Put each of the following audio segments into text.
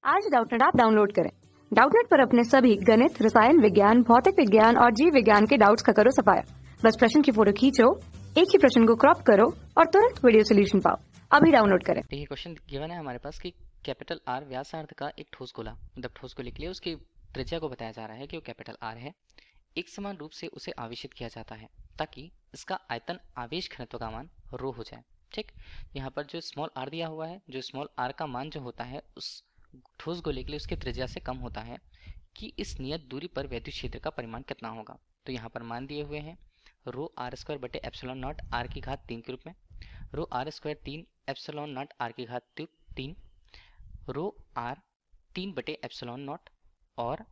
आज Doubtnut app download करें। Doubtnut पर अपने सभी गणित, रसायन विज्ञान, भौतिक विज्ञान और जीव विज्ञान के डाउट्स का करो सफाया। बस प्रश्न की फोटो खींचो, एक ही प्रश्न को क्रॉप करो और तुरंत वीडियो सोल्यूशन पाओ। अभी डाउनलोड करें। देखिए क्वेश्चन गिवन है हमारे पास कि कैपिटल आर व्यासार्ध का एक ठोस गोला, मतलब ठोस गोले के लिए उसकी त्रिज्या को बताया जा रहा है कि वो कैपिटल आर है। एक समान रूप से उसे आवेशित किया जाता है ताकि इसका आयतन आवेश घनत्व का मान रो हो जाए। ठीक, यहाँ पर जो स्मॉल आर दिया हुआ है, जो स्मॉल आर का मान जो होता है उस ठोस गोले के लिए उसकी त्रिज्या से कम होता है कि इस नियत दूरी पर वैद्युत क्षेत्र का परिमाण कितना होगा। तो यहाँ पर मान दिए हुए हैं रो आर स्क्वायर बटे एप्सिलॉन नॉट आर की घात 3 के रूप में, rho r square 3 epsilon naught r की घात 3, रो आर 3 बटे एप्सिलॉन नॉट और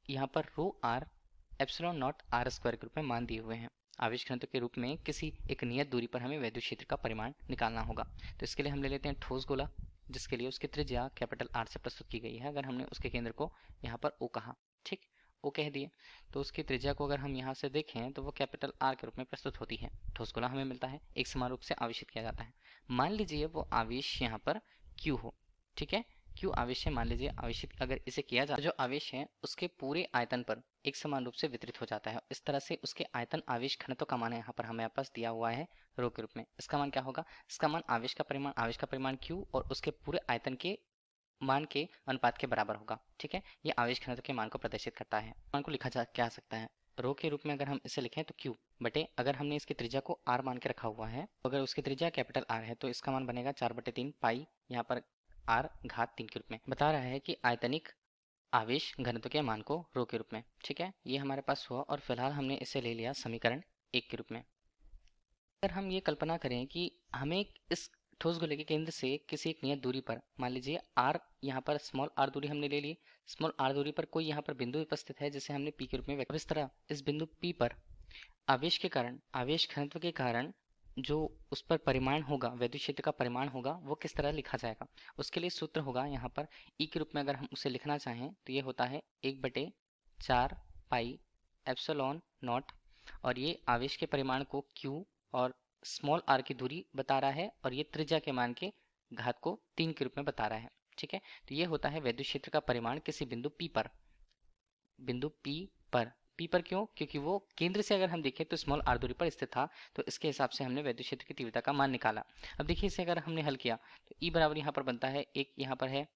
यहाँ पर rho r epsilon naught r square के रूप में मान दिए हुए हैं। आवेश घनत्व के रूप में किसी एक नियत दूरी पर हमें वैद्युत क्षेत्र का परिमाण निकालना होगा। तो इसके लिए हम ले लेते हैं ठोस गोला, जिसके लिए उसकी त्रिज्या कैपिटल आर से प्रस्तुत की गई है। अगर हमने उसके केंद्र को यहाँ पर ओ कहा, ठीक, ओ कह दिए, तो उसकी त्रिज्या को अगर हम यहाँ से देखें तो वो कैपिटल आर के रूप में प्रस्तुत होती है। ठोस गोला हमें मिलता है, एक समान रूप से आवेशित किया जाता है। मान लीजिए वो आवेश यहाँ पर क्यू हो, ठीक है, क्यू आवेश है, मान लीजिए आवेशित अगर इसे किया जाए तो जो आवेश है उसके पूरे आयतन पर एक समान रूप से वितरित हो जाता है। इस तरह से उसके आयतन आवेश घनत्व का मान यहाँ पर हमें पास दिया हुआ है रो के रूप में। इसका मान क्या होगा? इसका मान आवेश का परिमाण क्यू और उसके पूरे आयतन के मान के अनुपात के बराबर होगा। ठीक है, ये आवेश घनत्व के मान को प्रदर्शित करता है। मान को लिखा जा सकता है रो के रूप में। अगर हम इसे लिखें तो क्यू बटे, अगर हमने इसकी त्रिज्या को आर मान के रखा हुआ है, अगर उसकी त्रिज्या कैपिटल आर है तो इसका मान बनेगा 4/3 पाई, यहाँ पर आर घात 3 के रूप में। बता रहा है कि आयतनिक आवेश घनत्व के मान को रो के रूप में। ठीक है, ये हमारे पास हुआ और फिलहाल हमने इसे ले लिया समीकरण 1 के रूप में। अगर हम ये कल्पना करें कि हमें इस ठोस गोले के केंद्र से किसी एक नियत दूरी पर, मान लीजिए आर, यहाँ पर स्मॉल आर दूरी हमने ले ली, स्मॉल आर दूरी पर कोई यहाँ पर बिंदु उपस्थित है जिसे हमने पी के रूप में व्यक्त। इस तरह इस बिंदु पी पर आवेश के कारण, आवेश घनत्व के कारण जो उस पर परिमाण होगा, वैद्युत क्षेत्र का परिमाण होगा, वो किस तरह लिखा जाएगा? उसके लिए सूत्र होगा यहाँ पर ई के रूप में। अगर हम उसे लिखना चाहें तो ये होता है 1/4 पाई एप्सिलॉन नॉट, और ये आवेश के परिमाण को क्यू और स्मॉल आर की दूरी बता रहा है और ये त्रिज्या के मान के घात को 3 के रूप में बता रहा है। ठीक है, तो ये होता है वैद्युत क्षेत्र का परिमाण किसी बिंदु पी पर। बिंदु पी पर क्यों? क्योंकि वो केंद्र से अगर हम देखें तो स्मॉल आर दूरी पर स्थित था, तो इसके हिसाब से हमने वैद्युत क्षेत्र की तीव्रता का मान निकाला। अब देखिए इसे अगर हमने हल किया तो ई बराबर यहाँ पर बनता है, एक यहाँ पर है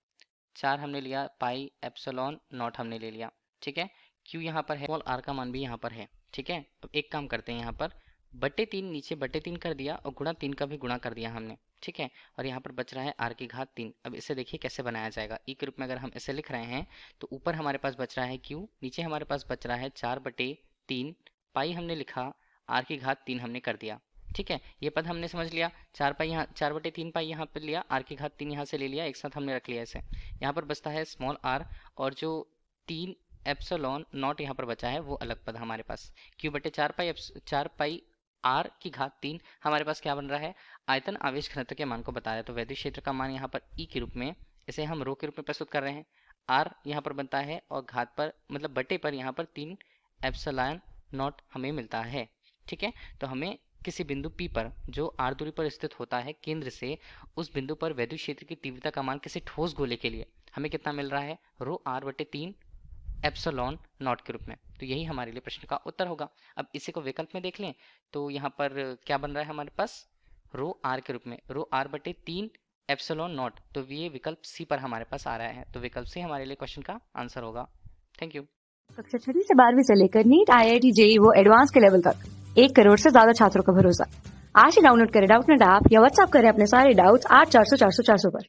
4 हमने लिया, पाई एप्सिलॉन नॉट हमने ले लिया। ठीक है, क्यू यहाँ पर है, स्मॉल आर का मान भी यहाँ पर है। ठीक है, अब एक काम करते हैं, यहाँ पर बटे 3 नीचे बटे 3 कर दिया और गुणा 3 का भी गुणा कर दिया हमने। ठीक है, और यहाँ पर बच रहा है आर की घात 3। अब इसे देखिए कैसे बनाया जाएगा। ई के रूप में अगर हम इसे लिख रहे हैं तो ऊपर हमारे पास बच रहा है क्यू, नीचे हमारे पास बच रहा है 4/3, पाई हमने लिखा, आर की घात 3 हमने कर दिया। ठीक है, ये पद हमने समझ लिया। 4 पाई यहाँ, 4/3 पाई यहाँ पर लिया, आर की घात 3 यहाँ से ले लिया, एक साथ हमने रख लिया इसे। यहाँ पर बचता है स्मॉल आर और जो 3 एप्सिलॉन नॉट यहाँ पर बचा है वो अलग पद हमारे पास। क्यू बटे 4 पाई आर की घात 3 हमारे पास क्या बन रहा है? आयतन आवेश घनत्व के मान को बताया। तो वैद्युत क्षेत्र का मान यहाँ पर ई के रूप में, इसे हम रो के रूप में प्रस्तुत कर रहे हैं। आर यहाँ पर बनता है और घात पर, मतलब बटे पर यहाँ पर 3 एप्सिलॉन नॉट हमें मिलता है। ठीक है, तो हमें किसी बिंदु पी पर जो आर दूरी पर स्थित होता है केंद्र से, उस बिंदु पर वैद्युत क्षेत्र की तीव्रता का मान किसी ठोस गोले के लिए हमें कितना मिल रहा है? रो आर बटे 3 एप्सिलॉन नॉट के रूप में। तो यही हमारे लिए प्रश्न का उत्तर होगा। अब इसी को विकल्प में देख लें तो यहाँ पर क्या बन रहा है हमारे पास? रो आर के रूप में, रो आर बटे 3 एप्सिलॉन नॉट। तो ये विकल्प सी पर हमारे पास आ रहा है, तो विकल्प सी हमारे लिए क्वेश्चन का आंसर होगा। Thank you. कक्षा 6 से 12वीं से लेकर नीट, IIT, JEE वो एडवांस के लेवल तक 1 करोड़ से ज्यादा छात्रों का भरोसा। आज ही डाउनलोड करें डाउटनेट ऐप या व्हाट्सएप करें अपने सारे डाउट्स 8400 400 400 पर।